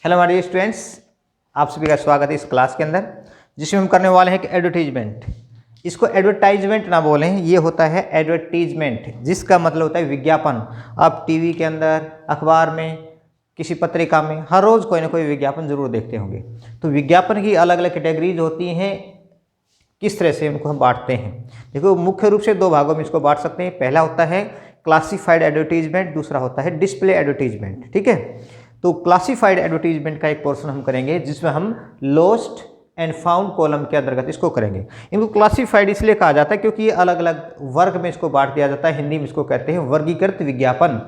Hello हमारे students, आप सभी का स्वागत है इस क्लास के अंदर, जिसमें हम करने वाले हैं कि एडवर्टीजमेंट। इसको एडवर्टाइजमेंट ना बोलें, ये होता है एडवर्टीजमेंट, जिसका मतलब होता है विज्ञापन। आप टीवी के अंदर, अखबार में, किसी पत्रिका में हर रोज़ कोई ना कोई विज्ञापन जरूर देखते होंगे। तो विज्ञापन की अलग अलग कैटेगरीज होती हैं, किस तरह से उनको हम बांटते हैं। देखो, मुख्य रूप से दो भागों में इसको बांट सकते हैं। पहला होता है क्लासिफाइड एडवर्टीजमेंट, दूसरा होता है डिस्प्ले एडवर्टीजमेंट। ठीक है, तो क्लासिफाइड एडवर्टीजमेंट का एक पोर्शन हम करेंगे, जिसमें हम लोस्ट एंड फाउंड कॉलम के अंतर्गत इसको करेंगे। इनको क्लासिफाइड इसलिए कहा जाता है क्योंकि ये अलग अलग वर्ग में इसको बांट दिया जाता है। हिंदी में इसको कहते हैं वर्गीकृत विज्ञापन।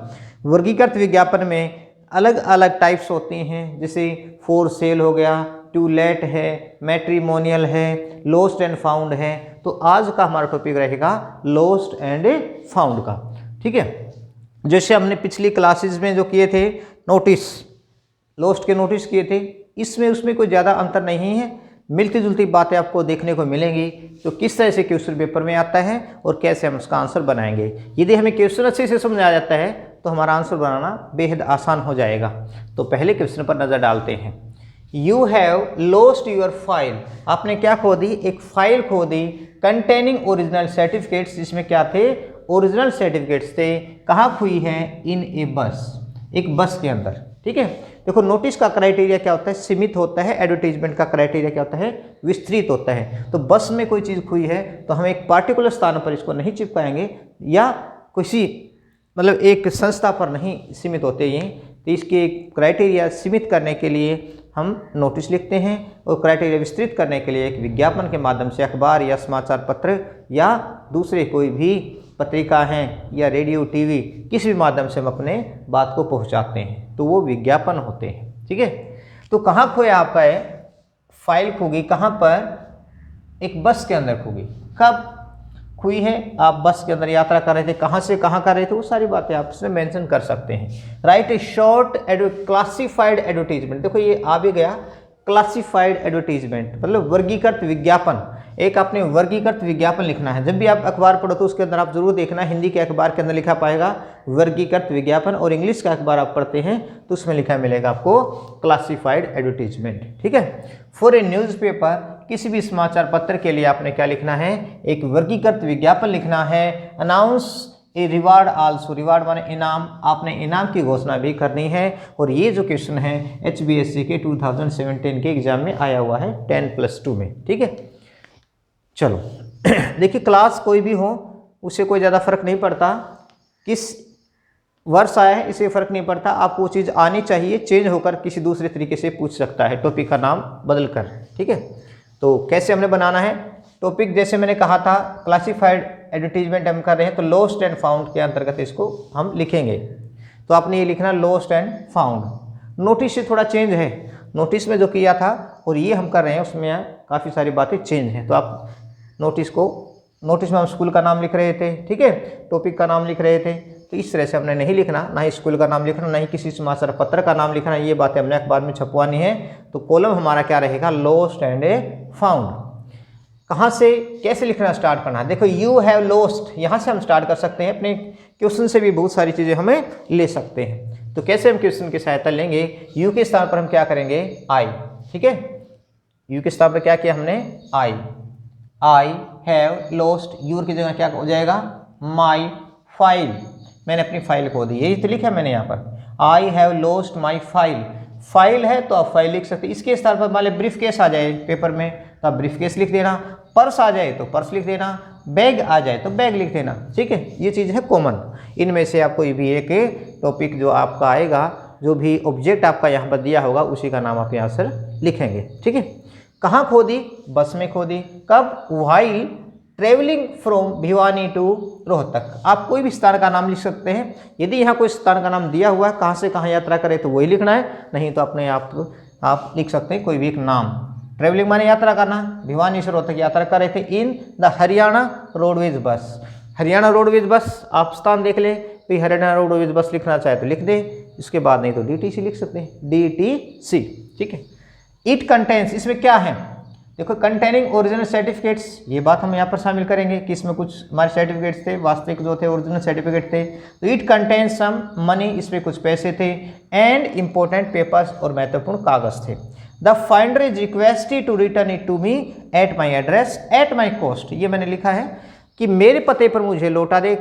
वर्गीकृत विज्ञापन में अलग अलग टाइप्स होती हैं, जैसे फॉर सेल हो गया, टू लेट है, मैट्रिमोनियल है, लोस्ट एंड फाउंड है। तो आज का हमारा टॉपिक रहेगा लोस्ट एंड फाउंड का। ठीक है, जैसे हमने पिछली क्लासेस में जो किए थे नोटिस, लोस्ट के नोटिस किए थे, इसमें उसमें कोई ज़्यादा अंतर नहीं है, मिलती जुलती बातें आपको देखने को मिलेंगी। तो किस तरह से क्वेश्चन पेपर में आता है और कैसे हम उसका आंसर बनाएंगे। यदि हमें क्वेश्चन अच्छे से समझ आ जाता है तो हमारा आंसर बनाना बेहद आसान हो जाएगा। तो पहले क्वेश्चन पर नज़र डालते हैं। You have lost your file. आपने क्या खो दी? एक फाइल खो दी कंटेनिंग ओरिजिनल सर्टिफिकेट्स, जिसमें क्या थे? ओरिजिनल सर्टिफिकेट्स थे। कहाँ खोई है? इन ए बस, एक बस के अंदर। ठीक है, देखो नोटिस का क्राइटेरिया क्या होता है? सीमित होता है। एडवर्टीजमेंट का क्राइटेरिया क्या होता है? विस्तृत होता है। तो बस में कोई चीज़ खोई है तो हम एक पार्टिकुलर स्थान पर इसको नहीं चिपकाएंगे या किसी मतलब एक संस्था पर नहीं सीमित होते ये। तो इसके क्राइटेरिया सीमित करने के लिए हम नोटिस लिखते हैं और क्राइटेरिया विस्तृत करने के लिए एक विज्ञापन के माध्यम से अखबार या समाचार पत्र या दूसरे कोई भी पत्रिका हैं या रेडियो टीवी, किसी भी माध्यम से हम अपने बात को पहुंचाते हैं, तो वो विज्ञापन होते हैं। ठीक है, तो कहाँ खोया आपका है? फाइल खो गई। कहाँ पर? एक बस के अंदर खो गई। कब खोई है? आप बस के अंदर यात्रा कर रहे थे, कहाँ से कहाँ कर रहे थे, वो सारी बातें आप इसमें मेंशन कर सकते हैं। राइट ए शॉर्ट क्लासिफाइड एडवर्टीजमेंट। देखो ये आ भी गया, क्लासिफाइड एडवर्टीजमेंट मतलब वर्गीकृत विज्ञापन। एक आपने वर्गीकृत विज्ञापन लिखना है। जब भी आप अखबार पढ़ो तो उसके अंदर आप जरूर देखना, हिंदी के अखबार के अंदर लिखा पाएगा वर्गीकृत विज्ञापन, और इंग्लिश का अखबार आप पढ़ते हैं तो उसमें लिखा मिलेगा आपको क्लासिफाइड एडवर्टीजमेंट। ठीक है, फॉर ए न्यूज़पेपर, किसी भी समाचार पत्र के लिए आपने क्या लिखना है? एक वर्गीकृत विज्ञापन लिखना है। Announce a reward also, reward माने इनाम, आपने इनाम की घोषणा भी करनी है। और ये जो क्वेश्चन है HBSC के 2017 के एग्जाम में आया हुआ है 10+2 में। ठीक है, चलो देखिए, क्लास कोई भी हो उससे कोई ज़्यादा फर्क नहीं पड़ता, किस वर्ष आया है इसे फर्क नहीं पड़ता। आपको वो चीज़ आनी चाहिए, चेंज होकर किसी दूसरे तरीके से पूछ सकता है, टॉपिक का नाम बदल कर। ठीक है, तो कैसे हमने बनाना है टॉपिक? जैसे मैंने कहा था क्लासिफाइड एडवर्टीजमेंट हम कर रहे हैं, तो लॉस्ट एंड फाउंड के अंतर्गत इसको हम लिखेंगे। तो आपने ये लिखना लॉस्ट एंड फाउंड। नोटिस से थोड़ा चेंज है, नोटिस में जो किया था और ये हम कर रहे हैं उसमें काफ़ी सारी बातें चेंज हैं। तो आप नोटिस में हम स्कूल का नाम लिख रहे थे, ठीक है, टॉपिक का नाम लिख रहे थे, तो इस तरह से हमने नहीं लिखना, ना ही स्कूल का नाम लिखना, ना ही किसी समाचार पत्र का नाम लिखना। ये बातें हमने अखबार में छपवानी है। तो कॉलम हमारा क्या रहेगा? Lost and found. कहाँ से कैसे लिखना स्टार्ट करना है? देखो, यू हैव लॉस्ट, यहाँ से हम स्टार्ट कर सकते हैं। अपने क्वेश्चन से भी बहुत सारी चीज़ें हमें ले सकते हैं। तो कैसे हम क्वेश्चन की सहायता लेंगे? यू के स्थान पर हम क्या करेंगे? आई। ठीक है, यू के स्थान पर क्या किया हमने? I have lost. यूर की जगह क्या हो जाएगा? My file. मैंने अपनी फाइल खो दी, यही तो लिखा मैंने यहाँ पर। I have lost my file. File है तो आप फाइल लिख सकते हैं। इसके स्थान पर मान लीजिए ब्रीफ केस आ जाए पेपर में तो आप ब्रीफ केस लिख देना, पर्स आ जाए तो पर्स लिख देना, बैग आ जाए तो बैग लिख देना। ठीक है, ये चीज़ है कॉमन। इनमें से आप कोई भी एक टॉपिक जो आपका आएगा, जो भी ऑब्जेक्ट आपका यहाँ पर दिया होगा, उसी का नाम आप यहाँ से लिखेंगे। ठीक है, कहाँ खो दी? बस में खो दी। कब? While travelling from Bhiwani to Rohtak. आप कोई भी स्थान का नाम लिख सकते हैं। यदि यहाँ कोई स्थान का नाम दिया हुआ है, कहाँ से कहाँ यात्रा करें तो वही लिखना है, नहीं तो अपने आप लिख सकते हैं कोई भी एक नाम। ट्रेवलिंग माने यात्रा करना, भिवानी से रोहतक यात्रा कर रहे थे in the Haryana roadways bus. Haryana roadways bus आप स्थान देख लें, तो हरियाणा रोडवेज बस लिखना चाहे तो लिख दें, इसके बाद नहीं तो DTC लिख सकते हैं, DTC। ठीक है, इट कंटेंस, इसमें क्या है? देखो कंटेनिंग ओरिजिनल सर्टिफिकेट्स, ये बात हम यहाँ पर शामिल करेंगे कि इसमें कुछ हमारे सर्टिफिकेट्स थे, वास्तविक जो थे ओरिजिनल सर्टिफिकेट थे। तो इट कंटेन्स सम मनी, इसमें कुछ पैसे थे, एंड इंपॉर्टेंट पेपर्स, और महत्वपूर्ण कागज थे। The finder is requested to return it to me at my address at my cost, ये मैंने लिखा है कि मेरे पते पर मुझे लौटा दे,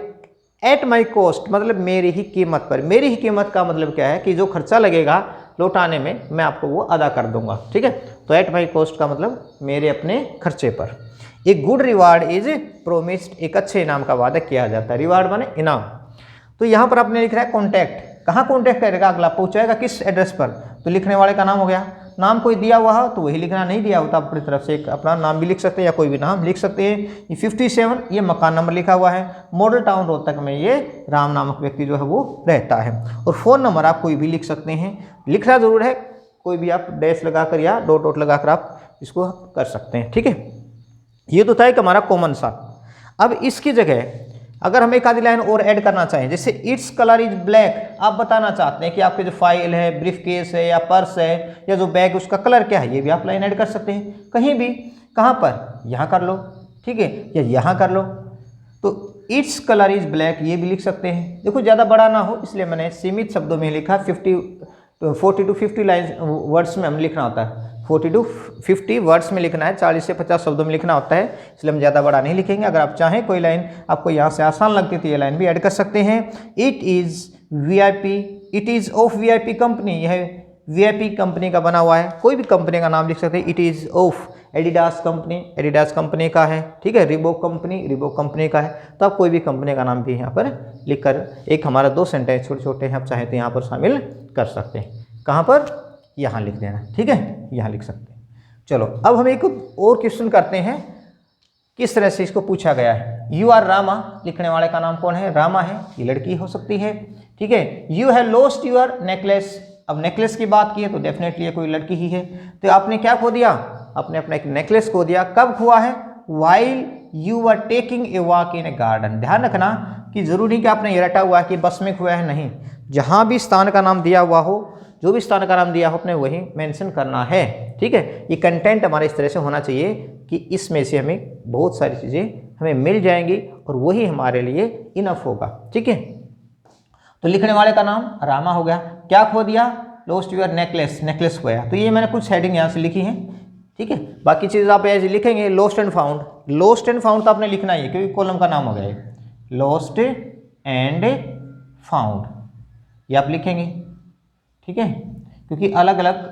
एट माई कॉस्ट मतलब मेरी ही कीमत पर। मेरी ही कीमत का मतलब क्या है कि जो खर्चा लगेगा लौटाने में मैं आपको वो अदा कर दूंगा, ठीक है। तो एट माई कॉस्ट का मतलब मेरे अपने खर्चे पर। एक गुड रिवार्ड इज प्रोमिस्ड, एक अच्छे इनाम का वादा किया जाता है। रिवार्ड माने इनाम। तो यहाँ पर आपने लिख रहा है कॉन्टैक्ट, कहाँ कॉन्टैक्ट करेगा अगला, पहुँचाएगा किस एड्रेस पर, तो लिखने वाले का नाम हो गया। नाम कोई दिया हुआ हो तो वही लिखना, नहीं दिया होता अपनी तरफ से एक अपना नाम भी लिख सकते हैं या कोई भी नाम लिख सकते हैं। ये 57 ये मकान नंबर लिखा हुआ है, मॉडल टाउन रोहतक में ये राम नामक व्यक्ति जो है वो रहता है। और फ़ोन नंबर आप कोई भी लिख सकते हैं, लिखना ज़रूर है, कोई भी आप डैश लगाकर या डॉट डॉट लगाकर आप इसको कर सकते हैं, ठीक है। ये तो था एक हमारा कॉमन सा। अब इसकी जगह अगर हम एक आधी लाइन और ऐड करना चाहें, जैसे इट्स कलर इज ब्लैक, आप बताना चाहते हैं कि आपके जो फाइल है, ब्रीफ केस है या पर्स है या जो बैग उसका कलर क्या है, ये भी आप लाइन ऐड कर सकते हैं कहीं भी। कहाँ पर, यहाँ कर लो, ठीक है, या यहाँ कर लो। तो इट्स कलर इज ब्लैक ये भी लिख सकते हैं। देखो ज़्यादा बड़ा ना हो इसलिए मैंने सीमित शब्दों में लिखा, 40 to 50 लाइन वर्ड्स में हम लिखना होता है, 40 to 50 वर्ड्स में लिखना है, 40 से 50 शब्दों में लिखना होता है, इसलिए हम ज़्यादा बड़ा नहीं लिखेंगे। अगर आप चाहें कोई लाइन आपको यहाँ से आसान लगती है तो ये लाइन भी ऐड कर सकते हैं। It is VIP, it is of VIP company, यह VIP कंपनी का बना हुआ है, कोई भी कंपनी का नाम लिख सकते हैं। It is of Adidas company, Adidas company का है, ठीक है। रिबॉक कंपनी, रिबॉक कंपनी का है। तो आप कोई भी कंपनी का नाम भी यहाँ पर लिखकर, एक हमारा 2 सेंटेंस छोटे छोटे हैं, आप चाहें तो यहाँ पर शामिल कर सकते हैं। कहाँ पर, यहाँ लिख देना, ठीक है, यहाँ लिख सकते हैं। चलो अब हम एक और क्वेश्चन करते हैं, किस तरह से इसको पूछा गया है। यू आर रामा, लिखने वाले का नाम कौन है, रामा है, ये लड़की हो सकती है, ठीक है। You have lost your necklace, अब नेकलेस की बात की है तो डेफिनेटली ये कोई लड़की ही है। तो आपने क्या खो दिया, आपने अपना एक नेकलेस खो दिया। कब हुआ है, while you are taking a walk in a garden. ध्यान रखना कि जरूरी कि आपने ये रटा हुआ है कि बस में खोया है, नहीं, जहाँ भी स्थान का नाम दिया हुआ हो, जो भी स्थान का नाम दिया हो अपने वही मेंशन करना है, ठीक है। ये कंटेंट हमारे इस तरह से होना चाहिए कि इसमें से हमें बहुत सारी चीज़ें हमें मिल जाएंगी और वही हमारे लिए इनफ होगा, ठीक है। तो लिखने वाले का नाम रामा हो गया। क्या खो दिया, लॉस्ट योर नेकलेस, नेकलेस खोया। तो ये मैंने कुछ हेडिंग यहाँ से लिखी है, ठीक है। बाकी चीज़ आप ऐसे लिखेंगे, lost and found, lost and found तो आपने लिखना ही है क्योंकि कॉलम का नाम हो गया है, लॉस्ट एंड फाउंड, ये आप लिखेंगे, ठीक है, क्योंकि अलग अलग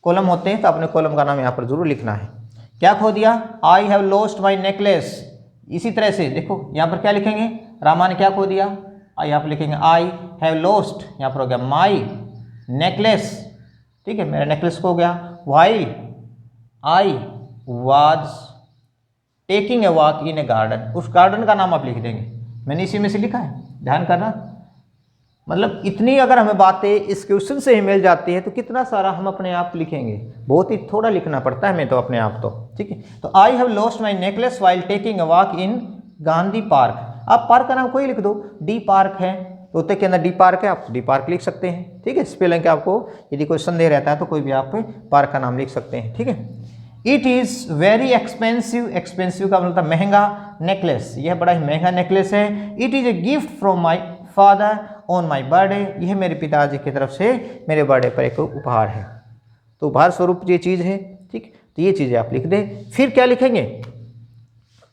कॉलम होते हैं तो अपने कॉलम का नाम यहाँ पर जरूर लिखना है। क्या खो दिया, I have lost my necklace. इसी तरह से देखो यहाँ पर क्या लिखेंगे, रामा ने क्या खो दिया, यहाँ पर लिखेंगे आई हैव लॉस्ट, यहाँ पर हो गया माई नेकलेस, ठीक है, मेरा नेकलेस खो गया। While I was taking a walk in a garden, उस गार्डन का नाम आप लिख देंगे, मैंने इसी में से लिखा है, ध्यान करना। मतलब इतनी अगर हमें बातें इस क्वेश्चन से ही मिल जाती है तो कितना सारा हम अपने आप लिखेंगे, बहुत ही थोड़ा लिखना पड़ता है हमें तो अपने आप तो, ठीक है। तो I have lost my necklace while taking a walk in Gandhi park. आप पार्क का नाम कोई लिख दो, डी पार्क है, रोहतक के अंदर डी पार्क है, आप डी पार्क लिख सकते हैं, ठीक है। स्पेलिंग के आपको यदि कोई संदेह रहता है तो कोई भी आप पार्क का नाम लिख सकते हैं, ठीक है। It is very expensive, expensive का मतलब महंगा नेकलेस, यह बड़ा ही महंगा नेकलेस है। It is a gift from my father on my birthday, यह मेरे पिताजी की तरफ से मेरे बर्थडे पर एक उपहार है, तो उपहार स्वरूप ये चीज़ है, ठीक। तो ये चीज़ें आप लिख दें। फिर क्या लिखेंगे,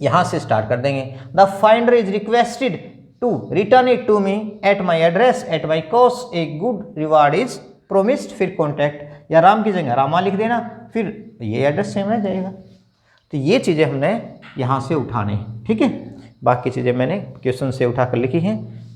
यहाँ से स्टार्ट कर देंगे। The finder is requested to return it to me at my address at my cost, a good reward is promised, फिर कॉन्टैक्ट या राम की जगह रामा लिख देना, फिर ये एड्रेस सेम रह जाएगा। तो ये चीज़ें हमने यहाँ से उठाने, ठीक है। बाकी चीज़ें मैंने क्वेश्चन से उठाकर लिखी हैं।